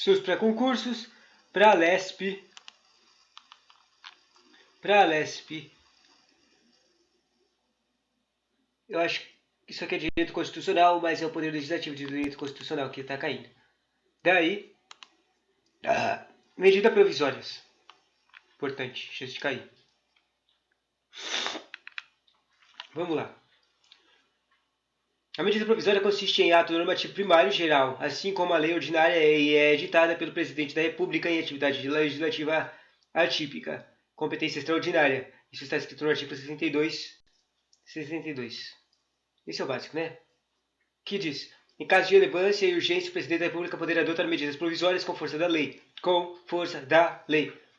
seus pré-concursos para a LESP. Eu acho que isso aqui é direito constitucional, mas é o poder legislativo de direito constitucional que está caindo. Daí, medida provisórias. Importante, chance de cair. Vamos lá. A medida provisória consiste em ato normativo primário geral, assim como a lei ordinária é editada pelo Presidente da República em atividade legislativa atípica, competência extraordinária. Isso está escrito no artigo 62. Esse é o básico, né? Que diz: em caso de relevância e urgência, o Presidente da República poderá adotar medidas provisórias com força da lei,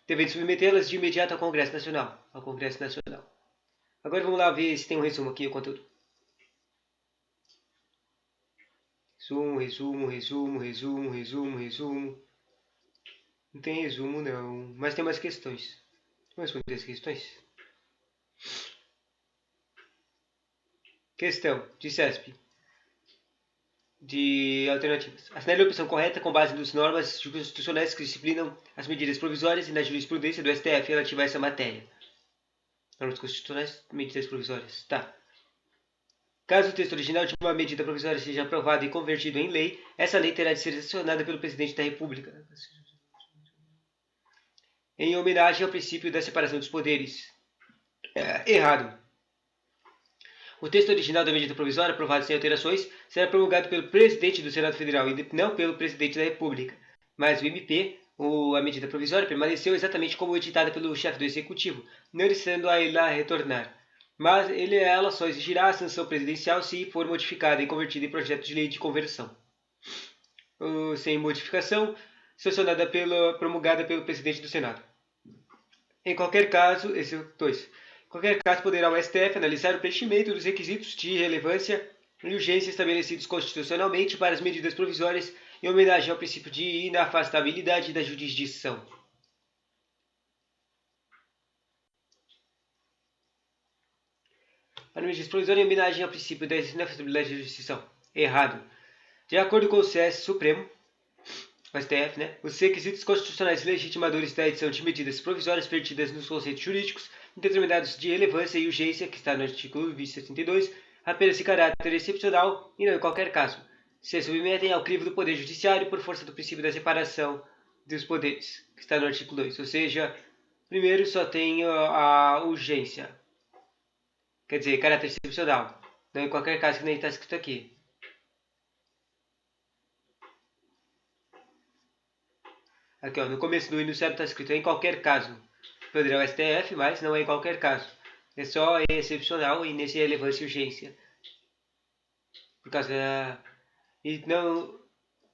devendo submetê-las de imediato ao Congresso Nacional. Agora vamos lá ver se tem um resumo aqui, o conteúdo. Resumo. Não tem resumo, não. Mas tem mais questões. Vamos responder as questões? Questão de CESP. De alternativas. Assinale a opção correta com base nas normas constitucionais que disciplinam as medidas provisórias e na jurisprudência do STF relativa a essa matéria. Normas constitucionais, medidas provisórias. Tá. Caso o texto original de uma medida provisória seja aprovado e convertido em lei, essa lei terá de ser sancionada pelo Presidente da República, em homenagem ao princípio da separação dos poderes. Errado. O texto original da medida provisória, aprovado sem alterações, será promulgado pelo Presidente do Senado Federal e não pelo Presidente da República. Mas o MP, a medida provisória, permaneceu exatamente como editada pelo chefe do Executivo, não necessitando a ela retornar. Mas ela só exigirá a sanção presidencial se for modificada e convertida em projeto de lei de conversão. Sem modificação, promulgada pelo Presidente do Senado. Em qualquer caso, poderá o STF analisar o preenchimento dos requisitos de relevância e urgência estabelecidos constitucionalmente para as medidas provisórias em homenagem ao princípio de inafastabilidade da jurisdição. A medida provisória em homenagem ao princípio da inafastabilidade da jurisdição. Errado. De acordo com o CS Supremo, o STF, os requisitos constitucionais legitimadores da edição de medidas provisórias vertidas nos conceitos jurídicos determinados de relevância e urgência, que está no artigo 72, apenas de caráter excepcional e não em qualquer caso, se submetem ao crivo do Poder Judiciário por força do princípio da separação dos poderes, que está no artigo 2. Ou seja, primeiro só tem a urgência, quer dizer, caráter excepcional, não em qualquer caso, que nem está escrito aqui. Aqui, no começo do enunciado está escrito em qualquer caso. Poderá o STF, mas não é em qualquer caso. É só excepcional e nesse relevância e urgência. Por causa da... E não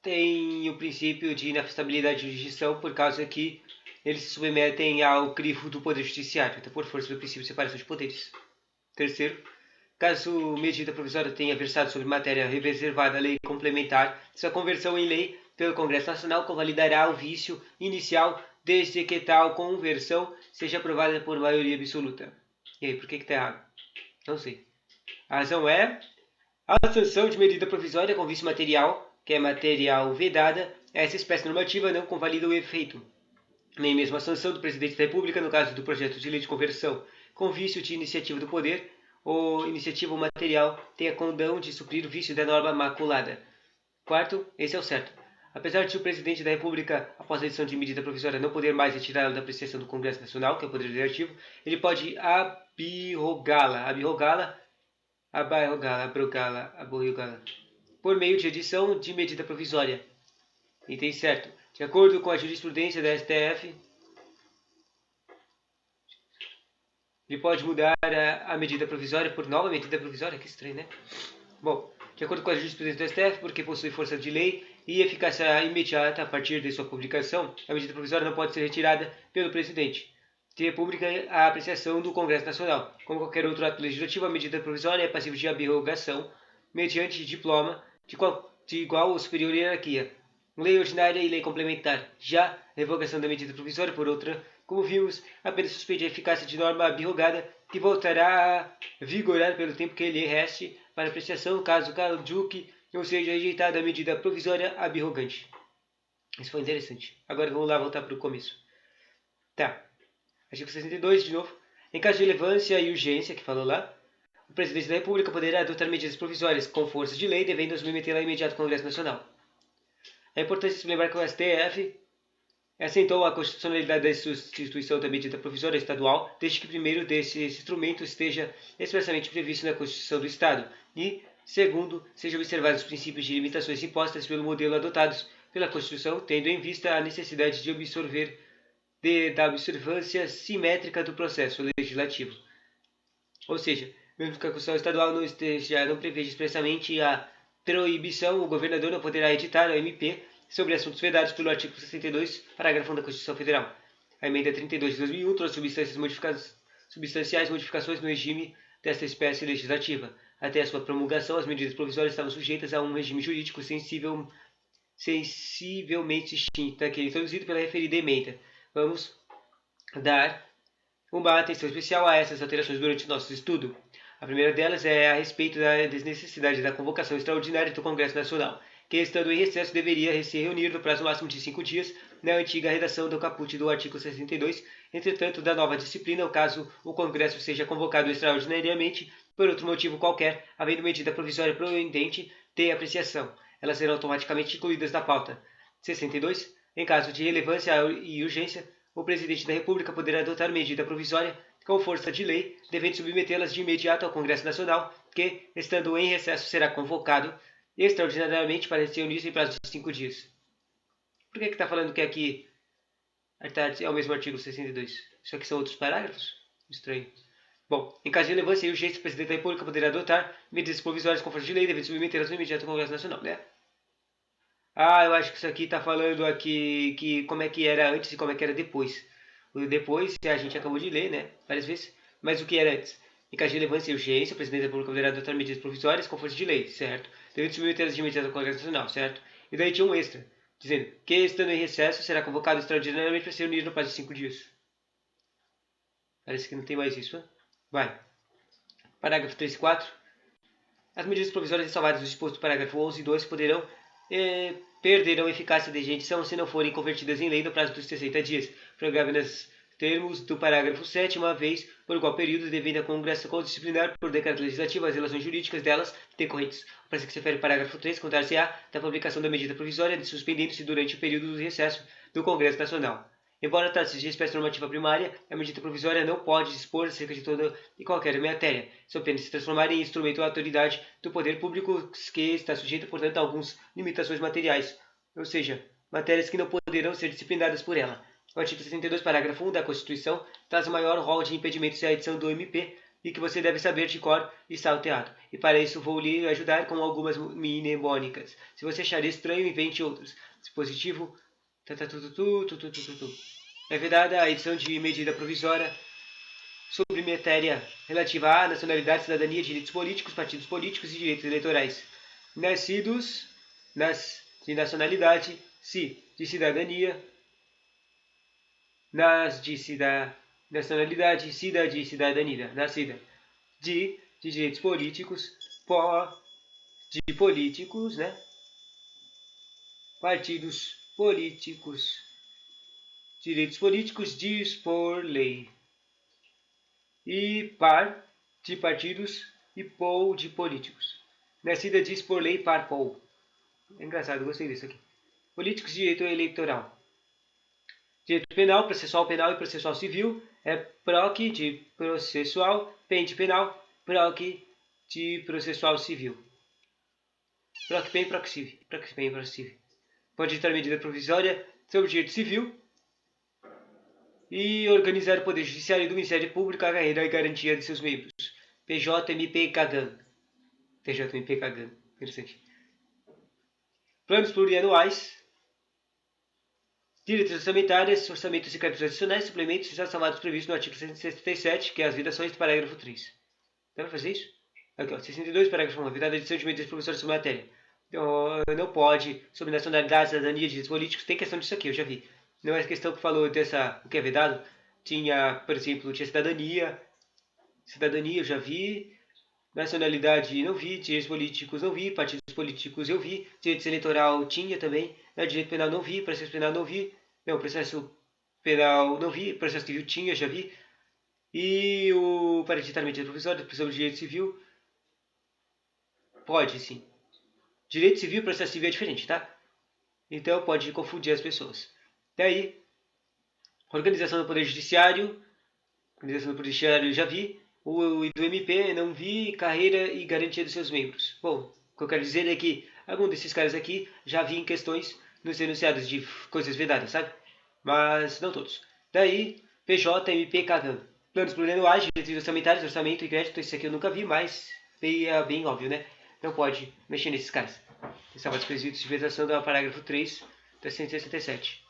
tem o princípio de inafastabilidade de jurisdição por causa que eles se submetem ao crivo do Poder Judiciário, então por força do princípio de separação de poderes. Terceiro, caso medida provisória tenha versado sobre matéria reservada à lei complementar, sua conversão em lei pelo Congresso Nacional convalidará o vício inicial desde que tal conversão seja aprovada por maioria absoluta. E aí, por que está errado? Não sei. A razão é a sanção de medida provisória com vício material, que é material vedada, essa espécie normativa não convalida o efeito. Nem mesmo a sanção do Presidente da República, no caso do projeto de lei de conversão com vício de iniciativa do poder, ou iniciativa material, tem a condão de suprir o vício da norma maculada. Quarto, esse é o certo. Apesar de o Presidente da República, após a edição de medida provisória, não poder mais retirá-la da apreciação do Congresso Nacional, que é o Poder Legislativo, ele pode abrogá-la, por meio de edição de medida provisória. Item certo. De acordo com a jurisprudência da STF, ele pode mudar a medida provisória por nova medida provisória. Que estranho, né? Bom, de acordo com a jurisprudência do STF, porque possui força de lei e eficácia imediata a partir de sua publicação, a medida provisória não pode ser retirada pelo Presidente da República à apreciação do Congresso Nacional. Como qualquer outro ato legislativo, a medida provisória é passível de abrogação mediante diploma de igual ou superior hierarquia, lei ordinária e lei complementar. Já a revogação da medida provisória por outra, como vimos, apenas suspende a eficácia de norma abrogada que voltará a vigorar pelo tempo que lhe reste para apreciação caso caduque ou seja rejeitada a medida provisória abrogante. Isso foi interessante. Agora vamos lá voltar para o começo. Tá. Artigo 62, de novo. Em caso de relevância e urgência, que falou lá, o presidente da República poderá adotar medidas provisórias com força de lei, devendo submetê-la imediato ao Congresso Nacional. É importante se lembrar que o STF assentou a constitucionalidade da substituição da medida provisória estadual, desde que primeiro desse instrumento esteja expressamente previsto na Constituição do Estado e, segundo, sejam observados os princípios de limitações impostas pelo modelo adotados pela Constituição, tendo em vista a necessidade de da observância simétrica do processo legislativo. Ou seja, mesmo que a Constituição Estadual não preveja expressamente a proibição, o governador não poderá editar a MP sobre assuntos vedados pelo artigo 62, parágrafo 1 da Constituição Federal. A emenda 32 de 2001 trouxe substanciais modificações no regime desta espécie legislativa. Até a sua promulgação, as medidas provisórias estavam sujeitas a um regime jurídico sensivelmente distinto daquele introduzido pela referida emenda. Vamos dar uma atenção especial a essas alterações durante nosso estudo. A primeira delas é a respeito da desnecessidade da convocação extraordinária do Congresso Nacional, que, estando em recesso, deveria se reunir no prazo máximo de 5 dias, na antiga redação do caput do artigo 62. Entretanto, da nova disciplina, caso o Congresso seja convocado extraordinariamente por outro motivo qualquer, havendo medida provisória pendente de apreciação, elas serão automaticamente incluídas na pauta. 62. Em caso de relevância e urgência, o presidente da República poderá adotar medida provisória com força de lei, devendo submetê-las de imediato ao Congresso Nacional, que, estando em recesso, será convocado extraordinariamente para se reunir em prazo de 5 dias. Por que está falando que aqui é o mesmo artigo 62? Isso aqui são outros parágrafos? Estranho. Bom, em caso de relevância e urgência, o presidente da República poderá adotar medidas provisórias com força de lei, devendo submetê-las de imediato ao Congresso Nacional, né? Ah, eu acho que isso aqui está falando aqui que como é que era antes e como é que era depois. O depois a gente acabou de ler, né? Várias vezes. Mas o que era antes? Em caso de relevância e urgência, o presidente da República poderá adotar medidas provisórias com força de lei, certo? Devendo submetê-las de imediato ao Congresso Nacional, certo? E daí tinha um extra, dizendo que, estando em recesso, será convocado extraordinariamente para se reunir no prazo de 5 dias. Parece que não tem mais isso, né? Vai. Parágrafo 3 e 4. As medidas provisórias ressalvadas no disposto do parágrafo 11 e 2 perderão eficácia de edição se não forem convertidas em lei no prazo dos 60 dias, prorrogável nos termos do parágrafo 7, uma vez por igual período, devendo a Congresso disciplinar por decreto legislativo as relações jurídicas delas decorrentes. O parágrafo que se refere ao parágrafo 3 contar-se-á da publicação da medida provisória, suspendendo-se durante o período do recesso do Congresso Nacional. Embora trate-se de espécie normativa primária, a medida provisória não pode dispor acerca de toda e qualquer matéria, sob pena de se transformar em instrumento ou autoridade do poder público que está sujeita, portanto, a algumas limitações materiais, ou seja, matérias que não poderão ser disciplinadas por ela. O artigo 62, parágrafo 1 da Constituição, traz o maior rol de impedimentos à edição do MP e que você deve saber de cor e salteado. E para isso vou lhe ajudar com algumas mnemônicas. Se você achar estranho, invente outros. Dispositivo é vedada a edição de medida provisória sobre matéria relativa à nacionalidade, cidadania, direitos políticos, partidos políticos e direitos eleitorais. Nascidos de nacionalidade, de cidadania, nacionalidade, de cidadania, nascida de direitos políticos, de políticos, né? Partidos políticos, direitos políticos, dispor lei. E par de partidos e pol de políticos. Nascida dispor lei par pol. É engraçado, gostei disso aqui. Políticos, direito eleitoral. Direito penal, processual penal e processual civil. É proc de processual, pen de penal, proc de processual civil. Proc pen, proc civ. Proc pen, proc civ. Pode editar medida provisória sobre o direito civil e organizar o Poder Judiciário do Ministério Público, a carreira e garantia de seus membros. PJMP Cagan. PJMP Cagan. Interessante. Planos plurianuais. Diretrizes orçamentárias, orçamentos secretos adicionais, suplementos já salvados previstos no artigo 167, que é as vedações do parágrafo 3. Dá para fazer isso? Aqui, ó, 62, parágrafo 1. Vedada a edição de medidas provisórias sobre a matéria. Então, não pode, sobre nacionalidade, cidadania, direitos políticos. Tem questão disso aqui, eu já vi. Não é a questão que falou dessa, o que é vedado. Tinha, por exemplo, tinha cidadania. Cidadania, eu já vi. Nacionalidade não vi, direitos políticos não vi, partidos políticos eu vi, direitos eleitoral tinha também, direito penal não vi, processo penal não vi, não, processo penal não vi, processo civil tinha, já vi, e o para editar medida provisória, prisão de direito civil, pode sim. Direito civil e processo civil é diferente, tá? Então pode confundir as pessoas. Daí, organização do Poder Judiciário, já vi, o do MP não vi, carreira e garantia dos seus membros. Bom, o que eu quero dizer é que algum desses caras aqui já vi em questões nos enunciados de coisas vedadas, sabe? Mas não todos. Daí, PJ, MP, CAGAN. Planos plurianuais, diretrizes orçamentárias, orçamento e crédito, isso aqui eu nunca vi, mas é bem óbvio, né? Não pode mexer nesses caras. Estava descritos de vedação do parágrafo 3 da 167.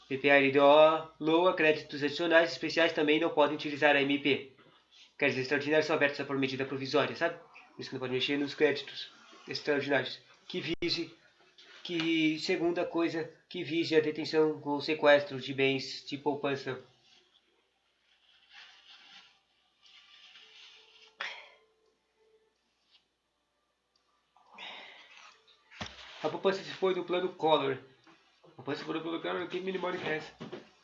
PPA e LDO, LOA, créditos adicionais especiais também não podem utilizar a MP. Créditos extraordinários são abertos por medida provisória, sabe? Por isso que não pode mexer nos créditos extraordinários. Segunda coisa, que vise a detenção ou sequestro de bens de poupança. A poupança se foi no plano Collor. A poupança foi no plano Collor, que mnemônica é essa?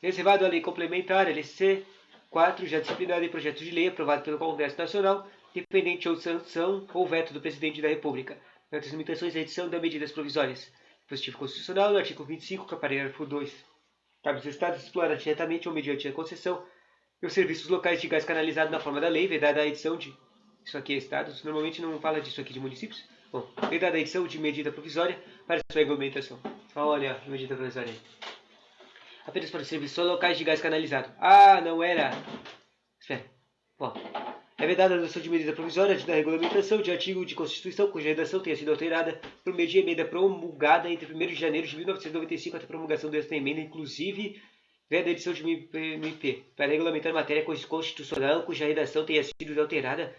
Reservado à lei complementar, LC 4, já disciplinado em projeto de lei aprovado pelo Congresso Nacional, dependente ou sanção ou veto do Presidente da República. Outras limitações da edição das medidas provisórias. Dispositivo constitucional, no artigo 25, parágrafo 2. Cabe aos Estados explorar diretamente ou mediante a concessão os serviços locais de gás canalizado na forma da lei, vedada a edição de... Isso aqui é Estados, normalmente não fala disso aqui de municípios. Bom, vedada a edição de medida provisória para sua regulamentação. Olha a medida provisória aí. Apenas para os serviços locais de gás canalizado. Ah, não era. Espera. Bom, é vedada a adoção de medida provisória da regulamentação de artigo de Constituição cuja redação tenha sido alterada por meio de emenda promulgada entre 1º de janeiro de 1995 até a promulgação desta emenda, inclusive veda a edição de MP, para regulamentar matéria constitucional cuja redação tenha sido alterada.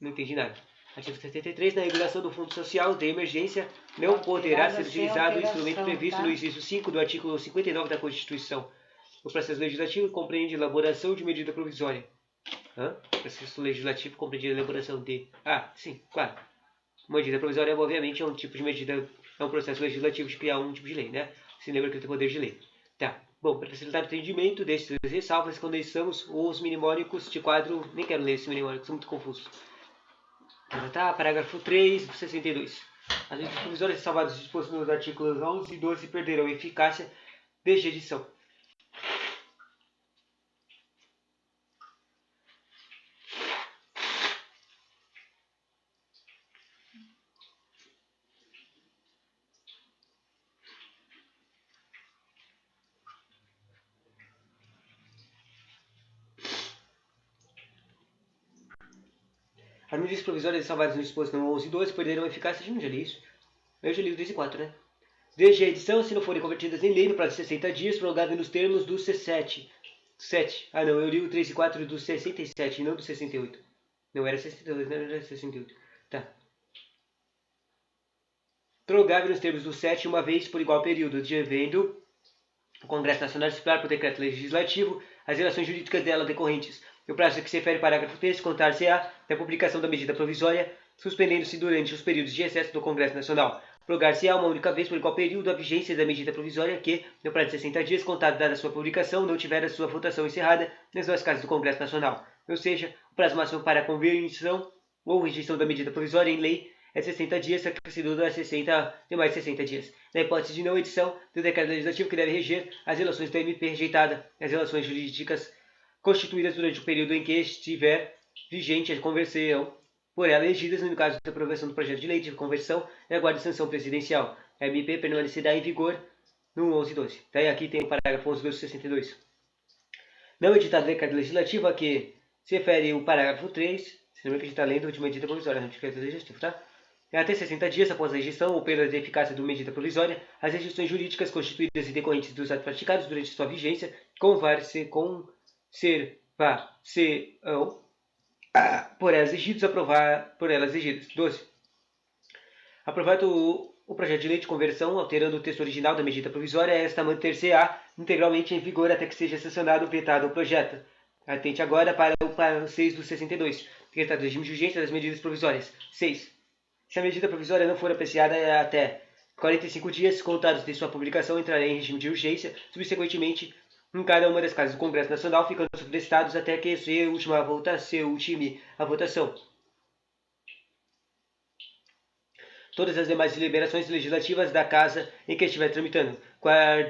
Não entendi nada. Artigo 73. Na regulação do Fundo Social de Emergência não poderá ser utilizado o instrumento previsto no inciso 5 do artigo 59 da Constituição. O processo legislativo compreende elaboração de medida provisória. O processo legislativo compreende a elaboração de... Ah, sim, claro. Medida provisória, obviamente, é um tipo de medida, é um processo legislativo de criar um tipo de lei, né? Se lembra que ele tem poder de lei. Tá. Bom, para facilitar o entendimento desses ressalvas, condensamos os mnemônicos de quadro... Nem quero ler esses mnemônicos, são muito confusos. Tá, parágrafo 3 do 62. As medidas provisórias salvadas dispostas nos artículos 11 e 12 perderão eficácia desde a edição. As medidas provisórias salvadas no disposto no 11 e 12 perderão eficácia. A gente já li isso. Eu já li o 2 e 4, né? Desde a edição, se não forem convertidas em lei no prazo de 60 dias, prorrogado nos termos do C7. 7. Ah, não, eu li o 3 e 4 do 67, não do 68. Não, era 62, não era 68. Tá. Prorrogável nos termos do 7, uma vez por igual período, devendo o Congresso Nacional disciplinar por decreto legislativo as relações jurídicas dela decorrentes. O prazo que se refere ao parágrafo 3 contar-se-á da publicação da medida provisória, suspendendo-se durante os períodos de recesso do Congresso Nacional. Prorrogar-se-á uma única vez por igual período a vigência da medida provisória que, no prazo de 60 dias, contado da sua publicação, não tiver a sua votação encerrada nas duas casas do Congresso Nacional. Ou seja, o prazo máximo para a convenção ou rejeição da medida provisória em lei é 60 dias, acrescido de mais 60 dias. Na hipótese de não edição do decreto legislativo que deve reger as relações da MP rejeitada, as relações jurídicas constituídas durante o período em que estiver vigente a conversão por ela elegidas, no caso da aprovação do projeto de lei de conversão, e aguarde sanção presidencial. A MP permanecerá em vigor no 11 e 12. Daí aqui tem o parágrafo 11 do 62. Não editado decreto legislativo a que se refere o parágrafo 3, se lembra que a gente está lendo a última medida provisória, não decreto legislativo, tá? Até 60 dias após a rejeição ou perda de eficácia de uma medida provisória, as restrições jurídicas constituídas e decorrentes dos atos praticados durante sua vigência conservar-se-ão por elas exigidas. 12. Aprovado o projeto de lei de conversão, alterando o texto original da medida provisória, esta manter-se-á integralmente em vigor até que seja sancionado ou vetado o projeto. Atente agora para o parágrafo 6 do 62. decretado o regime de urgência das medidas provisórias. 6. Se a medida provisória não for apreciada até 45 dias contados de sua publicação, entrará em regime de urgência, subsequentemente em cada uma das casas do Congresso Nacional, ficando subdestados até que se ultime a votação. Todas as demais deliberações legislativas da Casa em que estiver tramitando,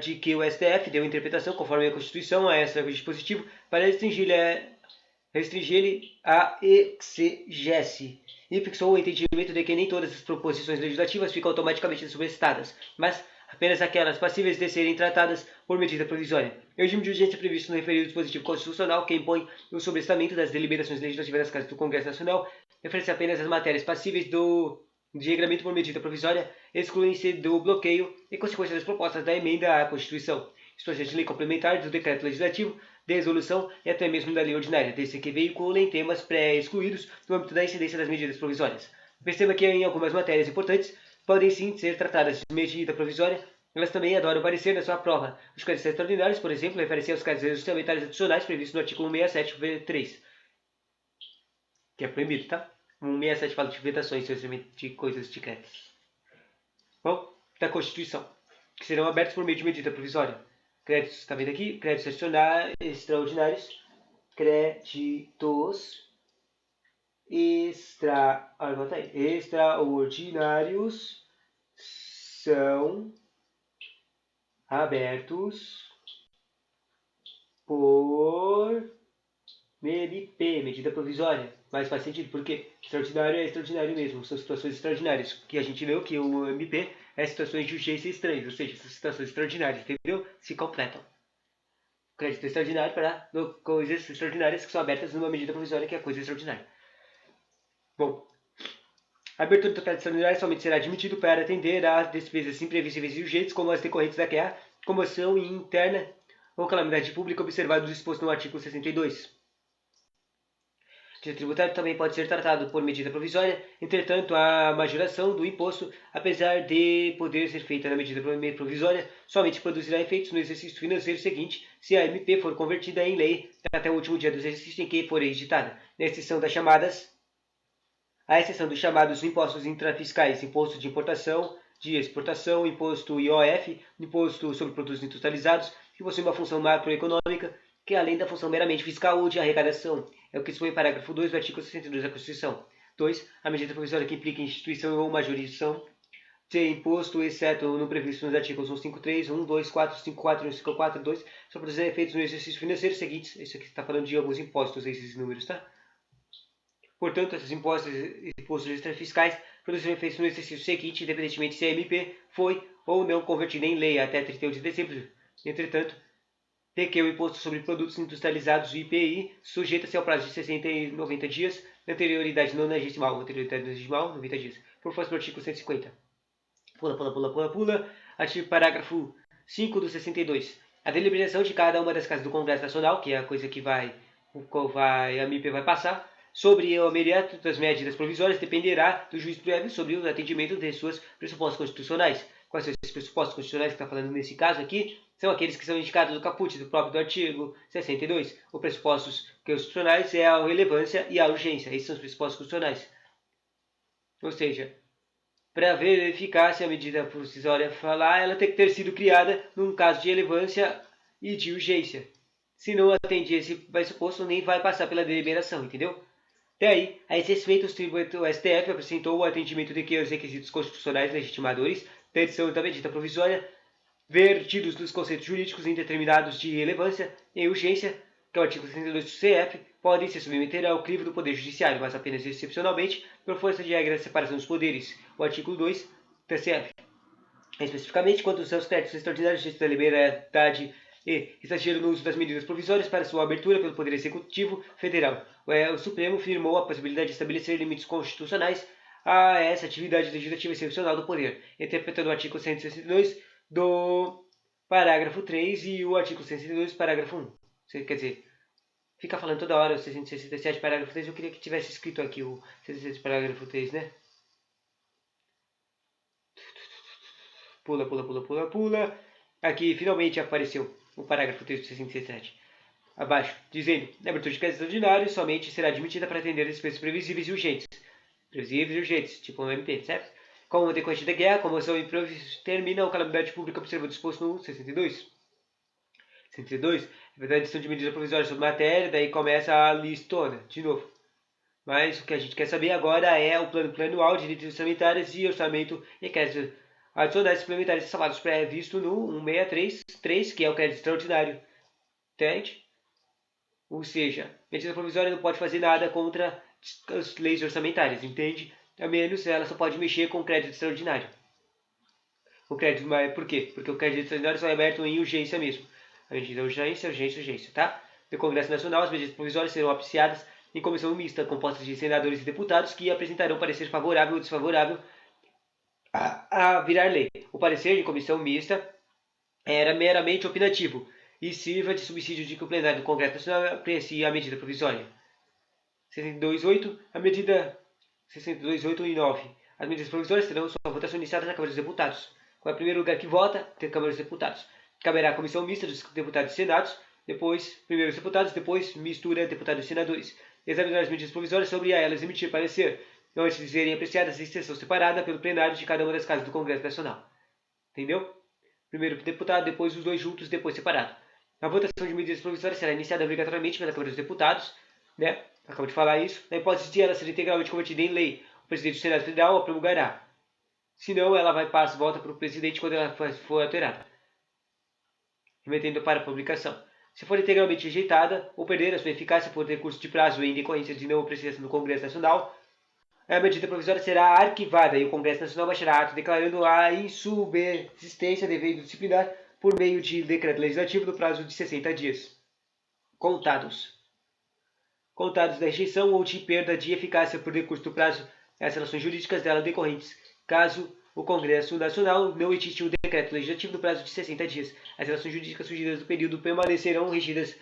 de que o STF deu interpretação, conforme a Constituição, a esse dispositivo, para restringir-lhe a exegese, e fixou o entendimento de que nem todas as proposições legislativas ficam automaticamente subestadas, mas apenas aquelas passíveis de serem tratadas por medida provisória. O regime de urgência previsto no referido dispositivo constitucional, que impõe o sobrestamento das deliberações legislativas das Casas do Congresso Nacional, refere-se apenas às matérias passíveis de regramento por medida provisória, excluem-se do bloqueio e consequências das propostas da emenda à Constituição, projetos de lei complementar, do decreto legislativo, de resolução e até mesmo da lei ordinária, desde que veiculem temas pré-excluídos no âmbito da incidência das medidas provisórias. Perceba que em algumas matérias importantes podem sim ser tratadas de medida provisória, elas também adoram aparecer na sua prova. Os créditos extraordinários, por exemplo, referem-se aos créditos orçamentários adicionais previstos no artigo 167, que é proibido, tá? 167 fala de vedações de coisas de créditos. Bom, da Constituição, que serão abertos por meio de medida provisória. Créditos, está vendo aqui? Créditos extraordinários. Créditos extraordinários são abertos por MP, medida provisória. Mas faz sentido, porque extraordinário é extraordinário mesmo, são situações extraordinárias. Que a gente leu que o MP é situações de urgência estranhas, ou seja, são situações extraordinárias, entendeu? Se completam. Crédito extraordinário para coisas extraordinárias que são abertas numa medida provisória, que é coisa extraordinária. Bom, a abertura do crédito extraordinário somente será admitido para atender às despesas imprevisíveis e urgentes, como as decorrentes da guerra, comoção interna ou calamidade pública, observado o disposto no artigo 62. O título tributário também pode ser tratado por medida provisória, entretanto, a majoração do imposto, apesar de poder ser feita na medida provisória, somente produzirá efeitos no exercício financeiro seguinte, se a MP for convertida em lei até o último dia do exercício em que for editada, à exceção dos chamados impostos intrafiscais, imposto de importação, de exportação, imposto IOF, imposto sobre produtos industrializados, que possuem uma função macroeconômica, que além da função meramente fiscal ou de arrecadação, é o que dispõe o parágrafo 2 do artigo 62 da Constituição. 2. A medida provisória que implica instituição ou uma jurisdição de imposto, exceto no previsto nos artigos 153, 1, 2, 4, 5, 4, 154, 2, só produzir efeitos no exercício financeiro seguintes. Isso aqui está falando de alguns impostos, esses números, tá? Portanto, esses impostos extrafiscais produzirão efeitos no exercício seguinte, independentemente se a MP foi ou não convertida em lei até 31 de dezembro. Entretanto, de que o Imposto sobre Produtos Industrializados, o IPI, sujeita-se ao prazo de 60 e 90 dias, anterioridade nonagesimal, 90 dias, por força do artigo 150. Pula. Artigo parágrafo 5 do 62. A deliberação de cada uma das casas do Congresso Nacional, que é a coisa que a MP vai passar, sobre o mérito das medidas provisórias dependerá do juiz prévio sobre o atendimento de seus pressupostos constitucionais. Quais são esses pressupostos constitucionais que está falando nesse caso aqui? São aqueles que são indicados no caput do próprio artigo 62. Os pressupostos constitucionais é a relevância e a urgência. Esses são os pressupostos constitucionais. Ou seja, para verificar se a medida provisória falar, ela tem que ter sido criada num caso de relevância e de urgência. Se não atende esse pressuposto, nem vai passar pela deliberação, entendeu? Daí, a esse respeito, o STF apresentou o atendimento de que os requisitos constitucionais legitimadores da edição da medida provisória, vertidos dos conceitos jurídicos indeterminados de relevância e urgência, que é o artigo 62 do CF, podem se submeter ao crivo do Poder Judiciário, mas apenas excepcionalmente, por força de regra da separação dos poderes, o artigo 2 do CF. Especificamente, quando os seus créditos extraordinários de liberdade e exagero no uso das medidas provisórias para sua abertura pelo Poder Executivo Federal. O Supremo firmou a possibilidade de estabelecer limites constitucionais a essa atividade legislativa excepcional do poder, interpretando o artigo 162 do parágrafo 3 e o artigo 162 do parágrafo 1. Quer dizer, fica falando toda hora o 167 parágrafo 3, eu queria que tivesse escrito aqui o 167 parágrafo 3, né? Pula. Aqui finalmente apareceu o parágrafo 3 do 167. abaixo, dizendo: a abertura de crédito extraordinário somente será admitida para atender despesas previsíveis e urgentes. Previsíveis e urgentes, tipo um MP, certo? Como decorrente da guerra, comoção e imprevisto termina a calamidade pública observando o disposto no 62. 62, é verdade, edição de medida provisória sobre matéria, daí começa a listona, de novo. Mas o que a gente quer saber agora é o plano plurianual de direitos orçamentários e orçamento e créditos adicionais suplementares salvados previsto no 1633, que é o crédito extraordinário. Entende? Ou seja, medida provisória não pode fazer nada contra as leis orçamentárias, entende? A menos ela só pode mexer com o crédito extraordinário. O crédito, por quê? Porque o crédito extraordinário só é aberto em urgência mesmo. A medida urgência, urgência, urgência, tá? No Congresso Nacional, as medidas provisórias serão apreciadas em comissão mista, composta de senadores e deputados que apresentarão parecer favorável ou desfavorável a virar lei. O parecer de comissão mista era meramente opinativo e sirva de subsídio de que o plenário do Congresso Nacional aprecie a medida provisória. 62.8, a medida 62.8 e 9. As medidas provisórias terão sua votação iniciada na Câmara dos Deputados. Qual é o primeiro lugar que vota? Tem a Câmara dos Deputados. Caberá a comissão mista dos deputados e senados, depois primeiro os deputados, depois mistura deputados e senadores. Examinar as medidas provisórias sobre elas emitir parecer, antes de serem apreciadas em sessão separada pelo plenário de cada uma das casas do Congresso Nacional. Entendeu? Primeiro deputado, depois os dois juntos, depois separado. A votação de medidas provisórias será iniciada obrigatoriamente pela Câmara dos Deputados, né? Acabo de falar isso. Na hipótese de ela ser integralmente convertida em lei, o presidente do Senado Federal a promulgará. Se não, ela vai passar, volta para o presidente quando ela for alterada, remetendo para a publicação. Se for integralmente rejeitada ou perder a sua eficácia por recurso de prazo em decorrência de não apreciação do Congresso Nacional, a medida provisória será arquivada e o Congresso Nacional baixará ato declarando a insubsistência devendo disciplinar por meio de decreto legislativo no prazo de 60 dias. Contados da rejeição ou de perda de eficácia por decurso do prazo as relações jurídicas dela decorrentes, caso o Congresso Nacional não edite um decreto legislativo no prazo de 60 dias. As relações jurídicas surgidas do período permanecerão regidas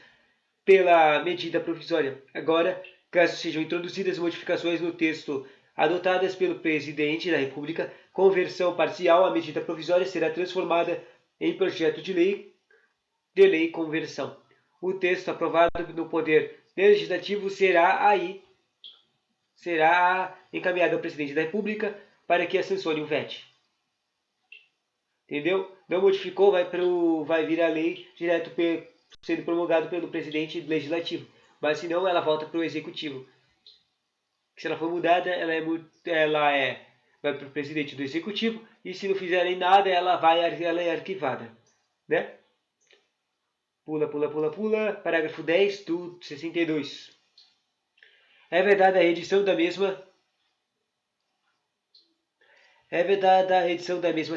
pela medida provisória. Agora, caso sejam introduzidas modificações no texto adotadas pelo Presidente da República, conversão parcial, a medida provisória será transformada em projeto de lei conversão. O texto aprovado no Poder Legislativo será encaminhado ao Presidente da República para que a sancione o vete. Entendeu? Não modificou, vai virar lei direto sendo promulgado pelo Presidente Legislativo. Mas se não, ela volta para o Executivo. Se ela for mudada, vai para o Presidente do Executivo. E se não fizerem nada, ela é arquivada. Né? Pula. Parágrafo 10 do 62. É vedada a edição da mesma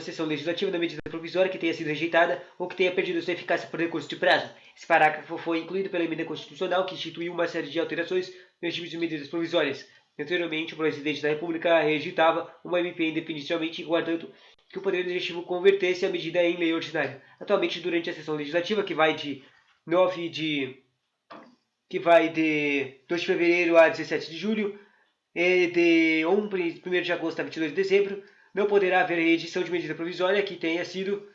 sessão legislativa da medida provisória que tenha sido rejeitada ou que tenha perdido sua eficácia por recurso de prazo. Esse parágrafo foi incluído pela emenda constitucional que instituiu uma série de alterações no regime de medidas provisórias. Anteriormente, o Presidente da República rejeitava uma MP independentemente, guardando que o Poder Legislativo convertesse a medida em lei ordinária. Atualmente, durante a sessão legislativa, que vai de 2 de fevereiro a 17 de julho, e de 1 de agosto a 22 de dezembro, não poderá haver reedição de medida provisória que tenha sido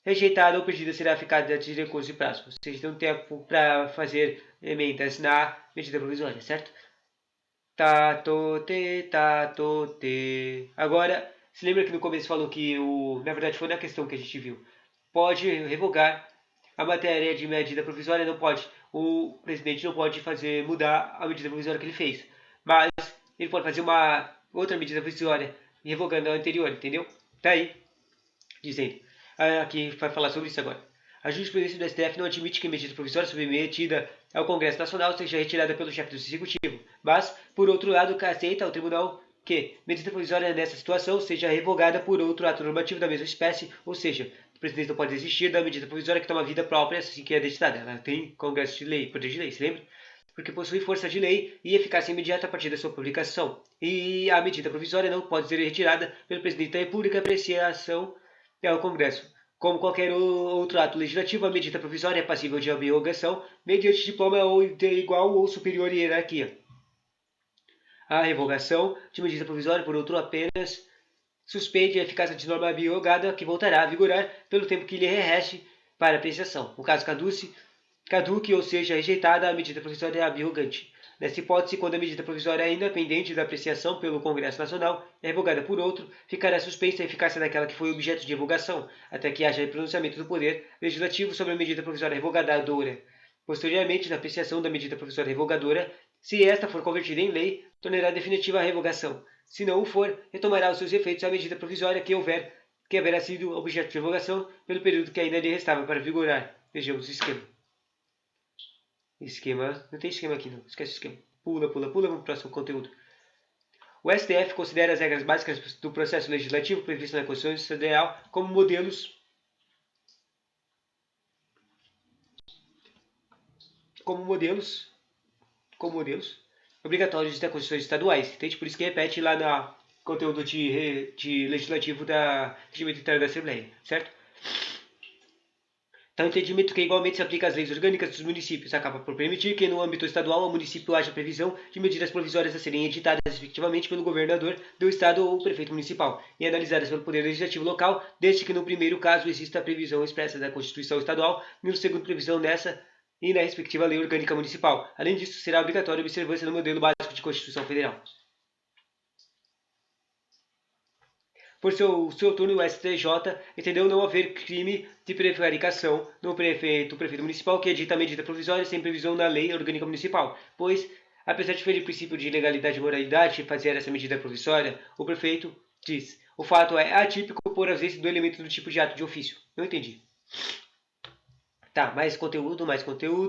rejeitada ou perdida será ficada de recurso de prazo. Ou seja, tem um tempo para fazer emendas na medida provisória, certo? Agora, se lembra que no começo falou que na verdade foi na questão que a gente viu. Pode revogar a matéria de medida provisória, não pode. O presidente não pode mudar a medida provisória que ele fez. Mas ele pode fazer uma outra medida provisória revogando a anterior, entendeu? Tá aí, dizendo. Aqui vai falar sobre isso agora. A jurisprudência do STF não admite que medida provisória submetida ao Congresso Nacional seja retirada pelo chefe do Executivo, mas, por outro lado, aceita ao tribunal que medida provisória nessa situação seja revogada por outro ato normativo da mesma espécie, ou seja, o presidente não pode desistir da medida provisória que toma vida própria assim que é editada. Ela tem Congresso de Lei, poder de lei, se lembra? Porque possui força de lei e eficácia imediata a partir da sua publicação. E a medida provisória não pode ser retirada pelo Presidente da República apreciação ao Congresso. Como qualquer outro ato legislativo, a medida provisória é passível de abrrogação mediante diploma de igual ou superior hierarquia. A revogação de medida provisória, por outro, apenas suspende a eficácia de norma abrogada que voltará a vigorar pelo tempo que lhe reste para apreciação. O caso caduce caduque ou seja rejeitada a medida provisória abrogante. Nessa hipótese, quando a medida provisória é independente da apreciação pelo Congresso Nacional, é revogada por outro, ficará suspensa a eficácia daquela que foi objeto de revogação, até que haja pronunciamento do Poder Legislativo sobre a medida provisória revogadora. Posteriormente, na apreciação da medida provisória revogadora, se esta for convertida em lei, tornará definitiva a revogação. Se não o for, retomará os seus efeitos a medida provisória que haverá sido objeto de revogação pelo período que ainda lhe restava para vigorar. Vejamos o esquema. Esquema. Não tem esquema aqui, não. Esquece o esquema. Pula, pula, pula. Vamos para o próximo conteúdo. O STF considera as regras básicas do processo legislativo previstas na Constituição Federal como modelos obrigatórios das Constituições estaduais. Entende? Por isso que repete lá no conteúdo de legislativo da regimento interno da Assembleia, certo? Tal entendimento que igualmente se aplica às leis orgânicas dos municípios acaba por permitir que, no âmbito estadual, o município haja previsão de medidas provisórias a serem editadas efetivamente pelo governador do estado ou prefeito municipal e analisadas pelo Poder Legislativo local, desde que no primeiro caso exista a previsão expressa da Constituição Estadual e no segundo previsão dessa e na respectiva lei orgânica municipal. Além disso, será obrigatória a observância do modelo básico de Constituição Federal. Por seu turno, o STJ entendeu não haver crime de prevaricação no prefeito municipal que edita a medida provisória sem previsão na lei orgânica municipal, pois, apesar de ferir o princípio de legalidade e moralidade fazer essa medida provisória, o prefeito diz: o fato é atípico por ausência do elemento do tipo de ato de ofício. Não entendi. Tá, mais conteúdo,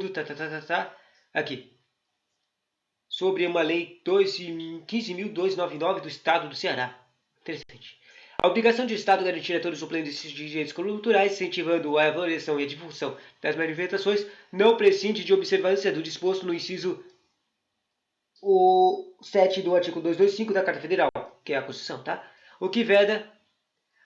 tá. Aqui. Sobre uma lei 15.299 do Estado do Ceará. Interessante. A obrigação de Estado garantir a todos o pleno desses direitos culturais, incentivando a valorização e a difusão das manifestações, não prescinde de observância do disposto no inciso 7 do artigo 225 da Carta Federal, que é a Constituição, tá? O que veda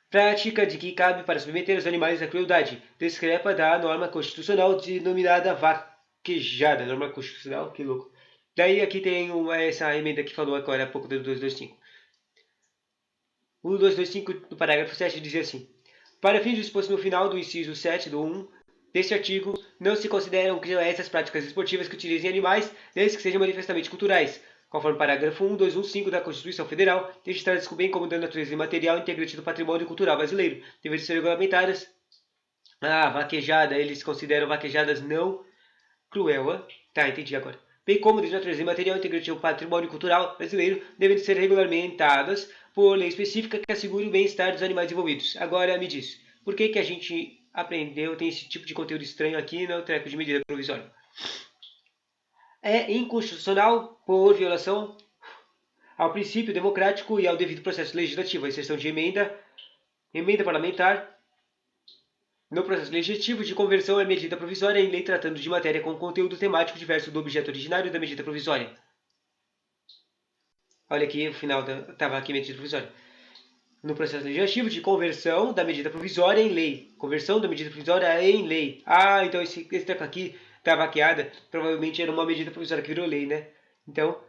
prática de que cabe para submeter os animais à crueldade, discrepa da norma constitucional denominada vaquejada. Norma constitucional, que louco. Daí aqui tem essa emenda que falou agora há pouco do 225. O 225 do parágrafo 7 dizia assim: para fins disposto no final do inciso 7 do 1 deste artigo, não se consideram essas práticas esportivas que utilizem animais, desde que sejam manifestamente culturais, conforme o parágrafo 1, 215 da Constituição Federal, registradas bem como da natureza imaterial integrante do patrimônio cultural brasileiro, devem ser regulamentadas. Vaquejada, eles consideram vaquejadas não cruel. Tá, entendi agora. Bem como de natureza imaterial integrante do patrimônio cultural brasileiro, devem ser regulamentadas por lei específica que assegure o bem-estar dos animais envolvidos. Agora me diz, por que a gente aprendeu, tem esse tipo de conteúdo estranho aqui no treco de medida provisória? É inconstitucional por violação ao princípio democrático e ao devido processo legislativo, a inserção de emenda parlamentar no processo legislativo de conversão é medida provisória em lei tratando de matéria com conteúdo temático diverso do objeto originário da medida provisória. Olha aqui o final estava aqui medida provisória. No processo legislativo de conversão da medida provisória em lei. Conversão da medida provisória em lei. Então esse treco aqui da vaqueada provavelmente era uma medida provisória que virou lei, né? Então,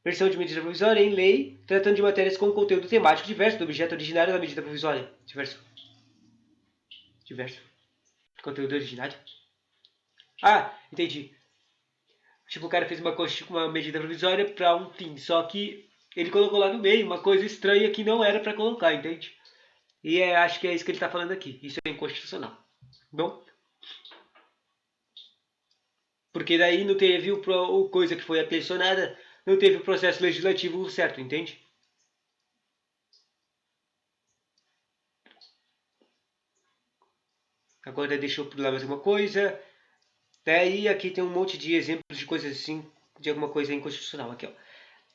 versão de medida provisória em lei, tratando de matérias com conteúdo temático diverso do objeto originário da medida provisória. Diverso. Conteúdo originário. Entendi. Tipo, o cara fez uma medida provisória para um fim, só que ele colocou lá no meio uma coisa estranha que não era para colocar, entende? E acho que é isso que ele está falando aqui. Isso é inconstitucional. Bom, porque daí não teve o coisa que foi questionada, não teve o processo legislativo certo, entende? Agora deixa eu pular mais uma coisa. Daí aqui tem um monte de exemplos de coisas assim, de alguma coisa inconstitucional aqui, ó.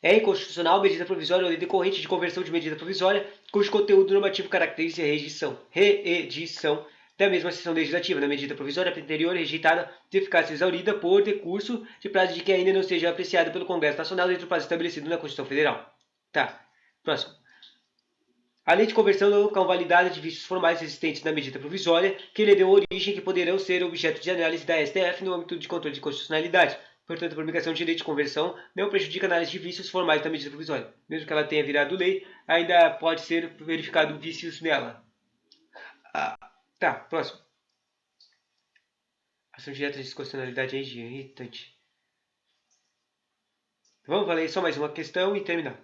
É inconstitucional medida provisória ou lei decorrente de conversão de medida provisória, cujo conteúdo normativo caracteriza a reedição da mesma sessão legislativa, na medida provisória anterior rejeitada de eficácia exaurida por decurso de prazo de que ainda não seja apreciada pelo Congresso Nacional dentro do prazo estabelecido na Constituição Federal. Tá, próximo. A lei de conversão não convalidada de vícios formais existentes na medida provisória, que lhe deu origem que poderão ser objeto de análise da STF no âmbito de controle de constitucionalidade. Portanto, a publicação de lei de conversão não prejudica a análise de vícios formais da medida provisória. Mesmo que ela tenha virado lei, ainda pode ser verificado vícios nela. Tá, próximo. Ação direta de desconstitucionalidade é irritante. Vamos valer só mais uma questão e terminar.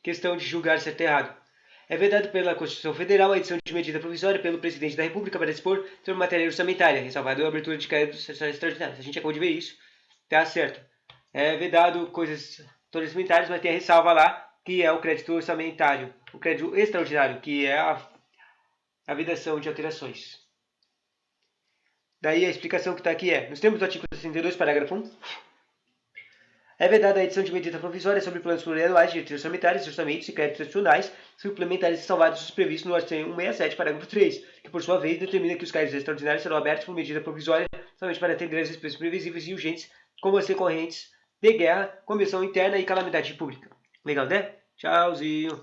Questão de julgar certo e errado. É vedado pela Constituição Federal a edição de medida provisória pelo Presidente da República para dispor sobre matéria orçamentária, ressalvado a abertura de créditos extraordinários. A gente acabou de ver isso. Tá certo. É vedado coisas orçamentárias, mas tem a ressalva lá, que é o crédito orçamentário. O crédito extraordinário, que é a vedação de alterações. Daí a explicação que está aqui é: nos termos do artigo 62, parágrafo 1, é vedada a edição de medida provisória sobre planos plurianuais, diretrizes orçamentárias, orçamentos e créditos adicionais, suplementares e salvados os previstos no artigo 167, parágrafo 3, que por sua vez determina que os créditos extraordinários serão abertos por medida provisória somente para atender as despesas previsíveis e urgentes, como as recorrentes de guerra, comissão interna e calamidade pública. Legal, né? Tchauzinho.